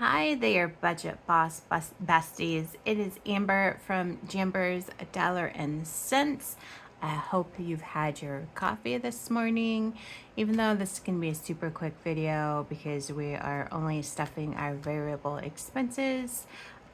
Hi there, budget boss besties. It is Amber from Jamber's Dollar and Cents. I hope you've had your coffee this morning, even though this can be a super quick video because we are only stuffing our variable expenses.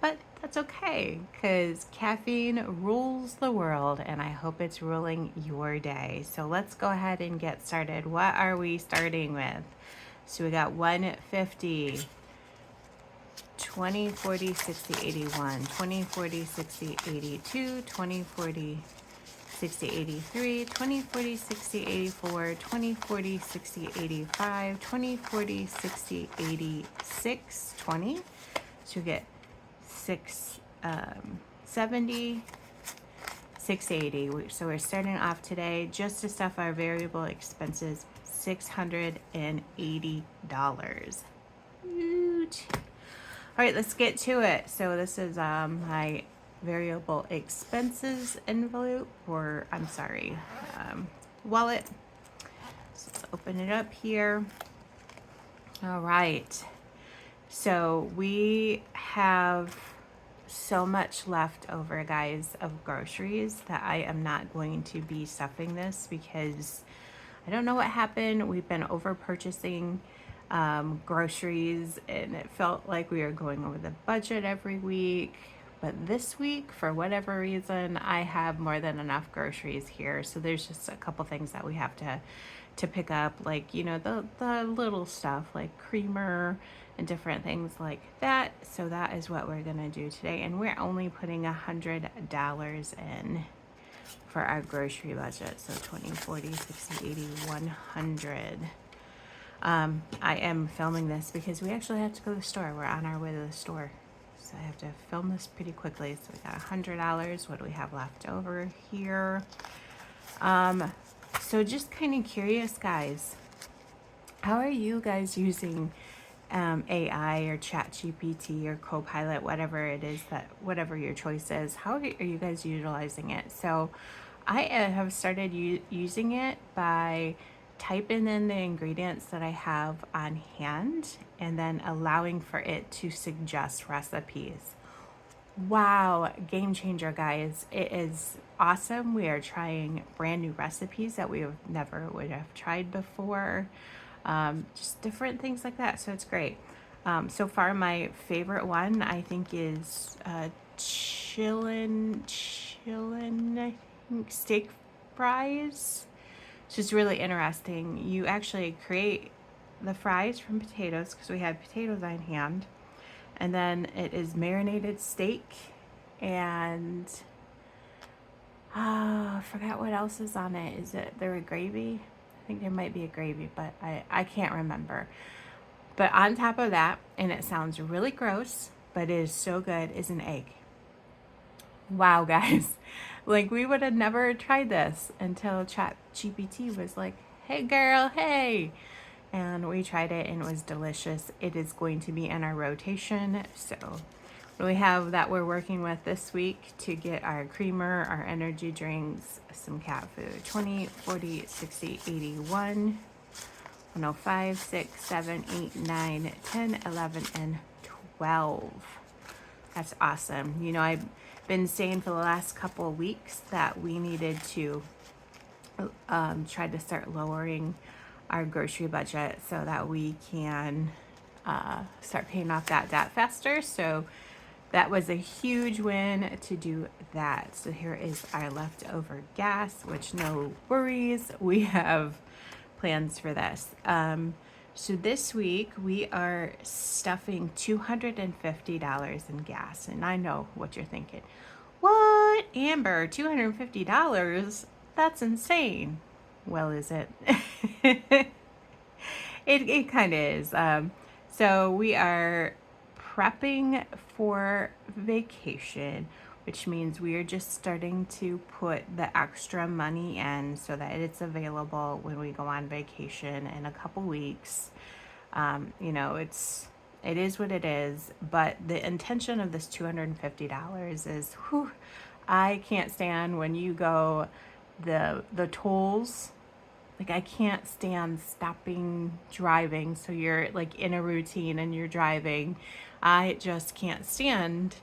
But that's okay because caffeine rules the world and I hope it's ruling your day. So let's go ahead and get started. What are we starting with? So we got 150. 20, 40, 60, 81, 20, 40, 60, 82, 20, 40, 60, 83, 20, 40, 60, 84, 20, 40, 60, 85, 20, 40, 60, 86, 20. So you get 670, 680. So we're starting off today just to stuff our variable expenses, $680. Huge. All right, let's get to it. So this is my variable expenses envelope, or I'm sorry, wallet. So let's open it up here. All right. So we have so much left over, guys, of groceries that I am not going to be stuffing this because I don't know what happened. We've been over purchasing groceries and it felt like we were going over the budget every week. But this week, for whatever reason, I have more than enough groceries here. So there's just a couple things that we have to pick up, like, you know, the little stuff like creamer and different things like that. So that is what we're gonna do today. And we're only putting $100 in for our grocery budget. So 20, 40, 60, 80, 100. I am filming this because we actually have to go to the store. We're on our way to the store. So I have to film this pretty quickly. So we got $100. What do we have left over here? So just kind of curious, guys. How are you guys using AI or Chat GPT or Copilot, whatever it is, that whatever your choice is? How are you guys utilizing it? So I have started using it by typing in the ingredients that I have on hand and then allowing for it to suggest recipes. Wow, game changer, guys. It is awesome. We are trying brand new recipes that we have never would have tried before. Just different things like that. So it's great. So far, my favorite one I think is chillin' I think steak fries. It's just really interesting. You actually create the fries from potatoes because we had potatoes on hand, and then it is marinated steak and I forgot what else is on it. Is it there a gravy? I think there might be a gravy, but I can't remember. But on top of that, and it sounds really gross, but it is so good, is an egg. Wow, guys. Like, we would have never tried this until Chat GPT was like, hey, girl, hey. And we tried it and it was delicious. It is going to be in our rotation. So we have that we're working with this week to get our creamer, our energy drinks, some cat food. 20, 40, 60, 81, 105, 6, 7, 8, 9, 10, 11, and 12. That's awesome. You know, I've been saying for the last couple of weeks that we needed to try to start lowering our grocery budget so that we can start paying off that debt faster. So that was a huge win to do that. So here is our leftover gas, which no worries, we have plans for this. So this week we are stuffing $250 in gas. And I know what you're thinking. What, Amber, $250? That's insane. Well, is it? It kind of is. So we are prepping for vacation, which means we are just starting to put the extra money in so that it's available when we go on vacation in a couple weeks. You know, it is what it is, but the intention of this $250 is, whew, I can't stand when you go the tolls Like I can't stand stopping driving. So you're like in a routine and you're driving. I just can't stand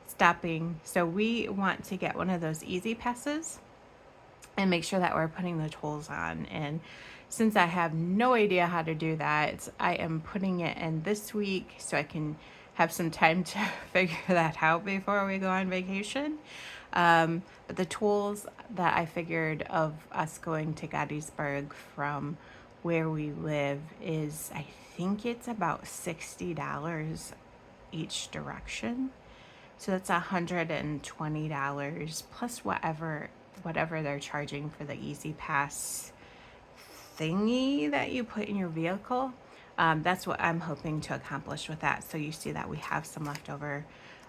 stopping. So we want to get one of those easy passes and make sure that we're putting the tolls on. And since I have no idea how to do that, I am putting it in this week so I can have some time to figure that out before we go on vacation. But the tolls that I figured of us going to Gettysburg from where we live is, I think it's about $60 each direction. So that's $120 plus whatever they're charging for the Easy Pass thingy that you put in your vehicle. That's what I'm hoping to accomplish with that. So you see that we have some leftover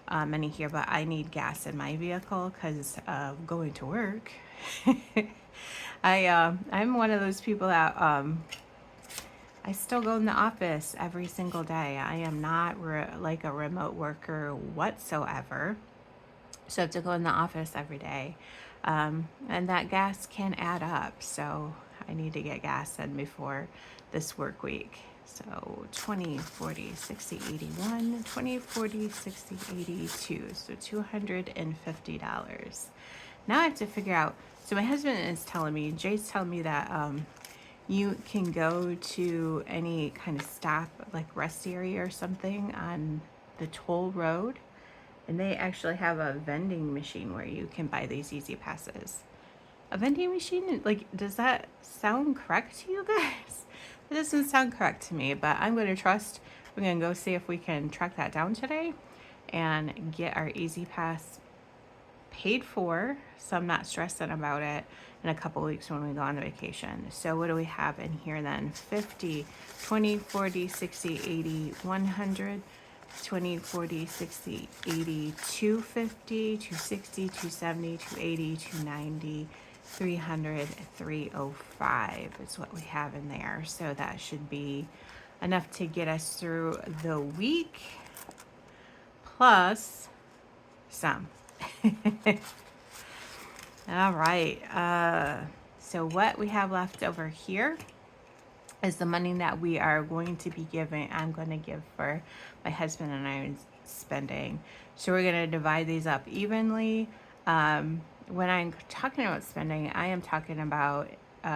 money here, but I need gas in my vehicle because going to work. I'm one of those people that I still go in the office every single day. I am not like a remote worker whatsoever. So I have to go in the office every day. And that gas can add up. So I need to get gas in before this work week. So 20, 40, 60, 81, 20, 40, 60, 82. So $250. Now I have to figure out. So my husband is telling me, Jay's telling me that you can go to any kind of stop, like rest area or something on the toll road. And they actually have a vending machine where you can buy these easy passes. A vending machine? Like, does that sound correct to you guys? It doesn't sound correct to me, but I'm going to trust. We're going to go see if we can track that down today and get our easy pass paid for, so I'm not stressing about it in a couple weeks when we go on vacation. So what do we have in here then? 50, 20, 40, 60, 80, 100, 20, 40, 60, 80, 250, 260, 270, 280, 290, 300, 305 is what we have in there. So that should be enough to get us through the week plus some. All right. So what we have left over here is the money that we are going to be giving. I'm going to give for my husband and I spending. So we're going to divide these up evenly. When I'm talking about spending, I am talking about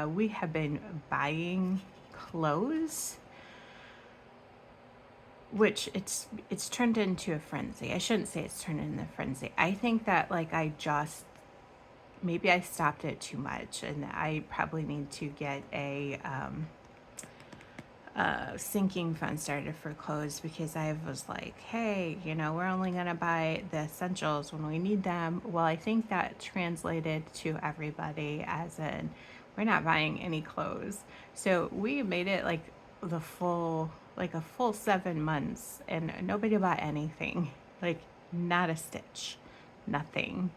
we have been buying clothes, which it's turned into a frenzy. I shouldn't say it's turned into a frenzy. I think that like maybe I stopped it too much, and I probably need to get a sinking fund started for clothes, because I was like, hey, we're only gonna buy the essentials when we need them. Well, I think that translated to everybody as in we're not buying any clothes. So we made it like a full 7 months and nobody bought anything, like not a stitch, nothing.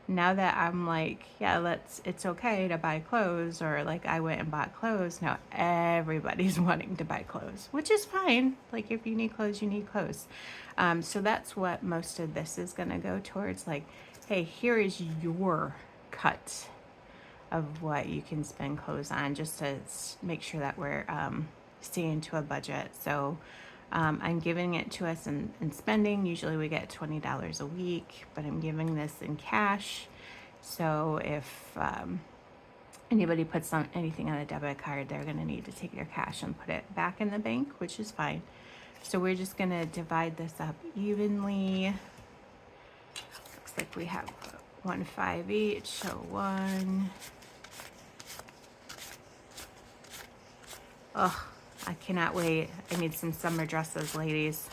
Now that I'm like, yeah, it's okay to buy clothes, or like I went and bought clothes, now everybody's wanting to buy clothes, which is fine. Like if you need clothes, you need clothes. So that's what most of this is going to go towards. Like, hey, here is your cut of what you can spend clothes on, just to make sure that we're staying to a budget. So I'm giving it to us in spending. Usually we get $20 a week, but I'm giving this in cash. So if anybody puts anything on a debit card, they're going to need to take their cash and put it back in the bank, which is fine. So we're just going to divide this up evenly. Looks like we have 1.5 each, so 1. Oh, I cannot wait. I need some summer dresses, ladies.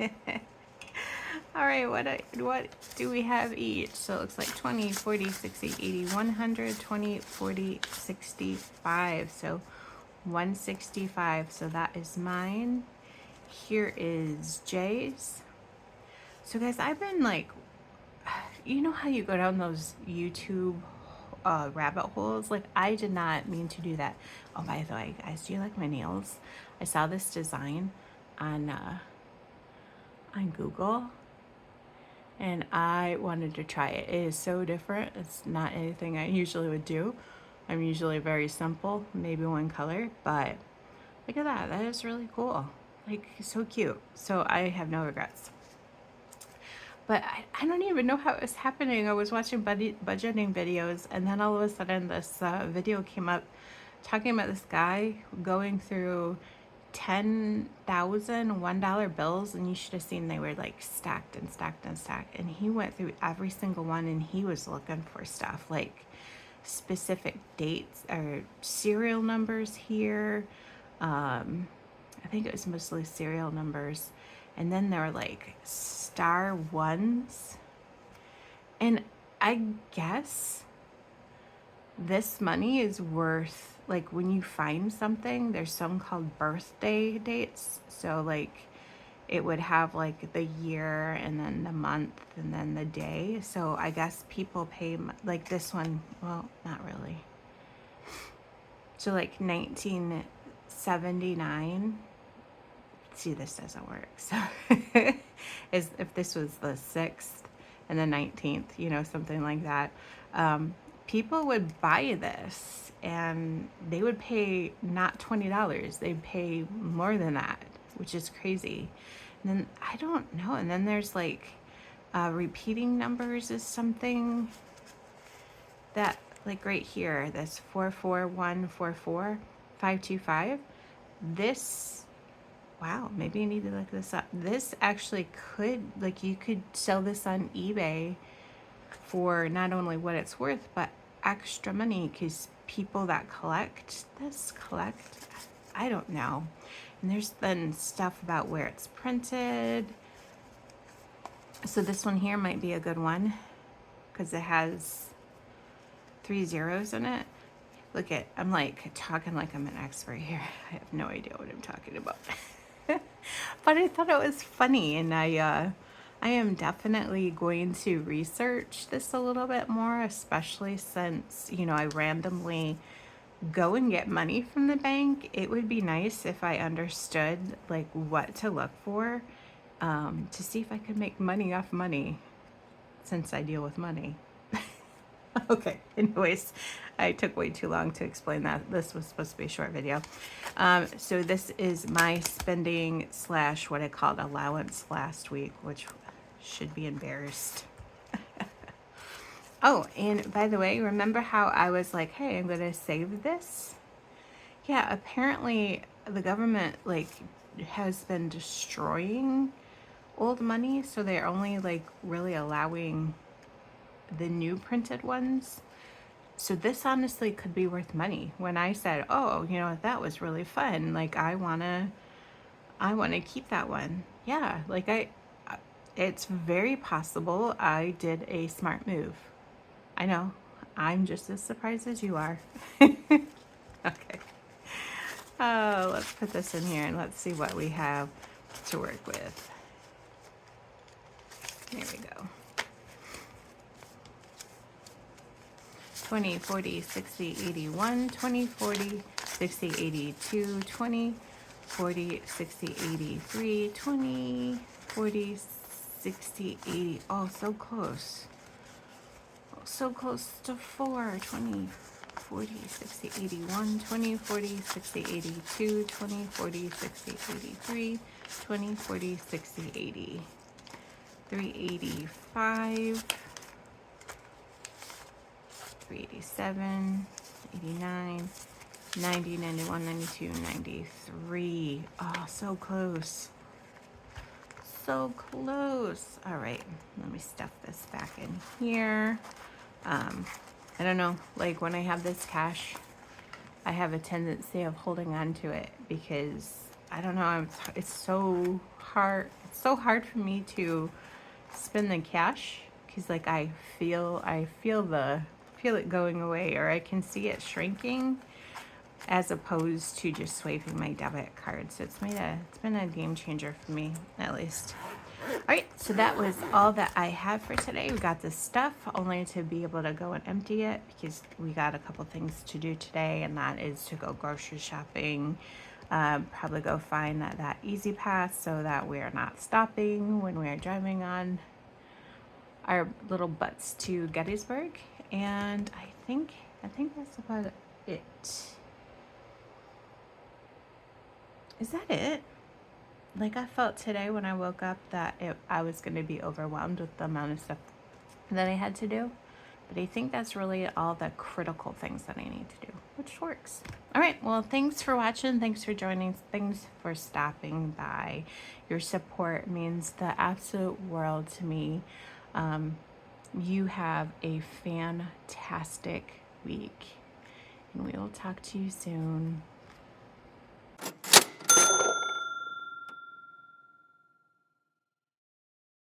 All right, what do we have each? So it looks like 20, 40, 60, 80, 100, 20, 40, 65. So 165. So that is mine. Here is Jay's. So guys, I've been like, you know how you go down those YouTube rabbit holes? Like, I did not mean to do that. Oh, by the way, guys, do you like my nails? I saw this design on Google, and I wanted to try it. It is so different. It's not anything I usually would do. I'm usually very simple, maybe one color, but look at that. That is really cool. Like, so cute. So I have no regrets. But I don't even know how it was happening. I was watching budgeting videos, and then all of a sudden this video came up talking about this guy going through 10,000 $1 bills, and you should have seen they were like stacked and stacked and stacked. And he went through every single one, and he was looking for stuff like specific dates or serial numbers here. I think it was mostly serial numbers. And then there were like star ones. And I guess this money is worth, like when you find something, there's some called birthday dates. So like it would have like the year and then the month and then the day. So I guess people pay like this one, well, not really. So like 1979. See, this doesn't work. So is if this was the 6th and the 19th, you know, something like that, people would buy this and they would pay not $20, they'd pay more than that, which is crazy. And then I don't know. And then there's like repeating numbers is something that, like right here, this 44144525. This, wow, maybe I need to look this up. This actually could, like, you could sell this on eBay for not only what it's worth, but extra money, because people that collect this I don't know. And there's then stuff about where it's printed. So this one here might be a good one because it has 3 zeros in it. Look at, I'm like talking like I'm an expert here. I have no idea what I'm talking about. But I thought it was funny, and I am definitely going to research this a little bit more, especially since, you know, I randomly go and get money from the bank. It would be nice if I understood like what to look for, to see if I could make money off money, since I deal with money. Okay, anyways, I took way too long to explain that. This was supposed to be a short video. So this is my spending slash what I called allowance last week, which should be embarrassed. Oh, and by the way, remember how I was like, hey, I'm going to save this? Yeah, apparently the government like has been destroying old money, so they're only like really allowing the new printed ones. So this honestly could be worth money. When I said, oh, you know, that was really fun, like I want to keep that one. Yeah, like it's very possible I did a smart move. I know, I'm just as surprised as you are. Okay. Let's put this in here and let's see what we have to work with. There we go. 20, 40, 60, 81, 20, 40, 60, 82, 20, 40, 60, 83, 20, 40, 60, 80. Oh, so close. Oh, so close to 4. 20, 40, 60, 81, 20, 40, 60, 82, 20, 40, 60, 83, 20, 40, 60, 80. 385. 387, 89, 90, 91, 92, 93. Oh, so close. So close. All right, let me stuff this back in here. I don't know, like when I have this cash, I have a tendency of holding on to it because I don't know, it's so hard. It's so hard for me to spend the cash because like I feel it going away, or I can see it shrinking, as opposed to just swiping my debit card. So it's been a game changer for me, at least. All right, so that was all that I had for today. We got this stuff only to be able to go and empty it because we got a couple things to do today, and that is to go grocery shopping. Probably go find that Easy Pass so that we are not stopping when we are driving on our little butts to Gettysburg. And I think I think that's about it. Is that it? Like, I felt today when I woke up that I was going to be overwhelmed with the amount of stuff that I had to do. But I think that's really all the critical things that I need to do, which works. All right. Well, thanks for watching. Thanks for joining. Thanks for stopping by. Your support means the absolute world to me. You have a fantastic week, and we will talk to you soon.